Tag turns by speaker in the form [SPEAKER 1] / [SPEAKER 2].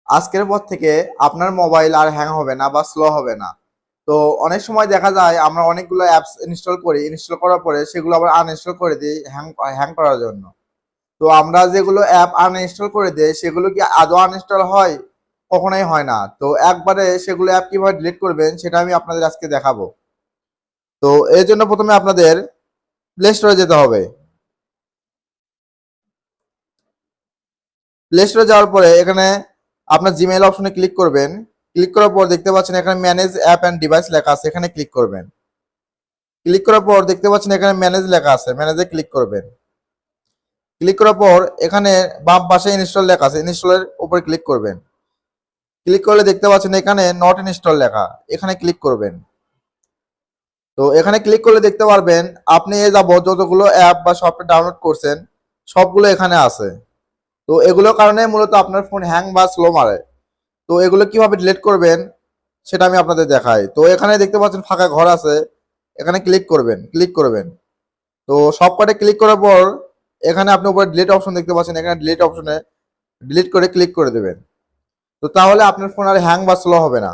[SPEAKER 1] আজকের পর থেকে আপনার মোবাইল আর হ্যাং হবে না বা স্লো হবে না। তো অনেক সময় দেখা যায় আমরা অনেকগুলো অ্যাপস ইনস্টল করি, ইনস্টল করার পরে সেগুলো আবার আনইনস্টল করে দিই হ্যাং হ্যাং করার জন্য। তো আমরা যেগুলো অ্যাপ আনইনস্টল করে দেই সেগুলো কি আদৌ আনইনস্টল হয়? কখনোই হয় না। তো একবারে সেগুলো অ্যাপ কিভাবে ডিলিট করবেন সেটা আমি আপনাদের আজকে দেখাবো। তো এর জন্য প্রথমে আপনাদের প্লে স্টোরে যেতে হবে। প্লে স্টোরে যাওয়ার পরে এখানে আপনার জিমেইল অপশনে ক্লিক করবেন। ক্লিক করার পর দেখতে পাচ্ছেন এখানে ম্যানেজ অ্যাপ অ্যান্ড ডিভাইস লেখা আছে, এখানে ক্লিক করবেন। ক্লিক করার পর দেখতে পাচ্ছেন এখানে ম্যানেজ লেখা আছে, ম্যানেজে ক্লিক করবেন। ক্লিক করার পর এখানে বাম পাশে ইনস্টল লেখা আছে, ইনস্টলের উপরে ক্লিক করবেন। ক্লিক করলে দেখতে পাচ্ছেন এখানে নট ইনস্টল লেখা, এখানে ক্লিক করবেন। তো এখানে ক্লিক করলে দেখতে পারবেন আপনি এ যাবত যতগুলো অ্যাপ বা সফটওয়্যার ডাউনলোড করছেন সবগুলো এখানে আছে। তো এগুলোর কারণে মূলত আপনার ফোন হ্যাং বা স্লো মারে। তো এগুলো কিভাবে ডিলিট করবেন সেটা আমি আপনাদের দেখাই। তো এখানে দেখতে পাচ্ছেন ফাঁকা ঘর আছে, এখানে ক্লিক করবেন, ক্লিক করবেন। তো সবকটা ক্লিক করার পর এখানে আপনি উপরে ডিলিট অপশন দেখতে পাচ্ছেন, এখানে ডিলিট অপশনে ডিলিট করে ক্লিক করে দেবেন। তো তাহলে আপনার ফোন আর হ্যাং বা স্লো হবে না।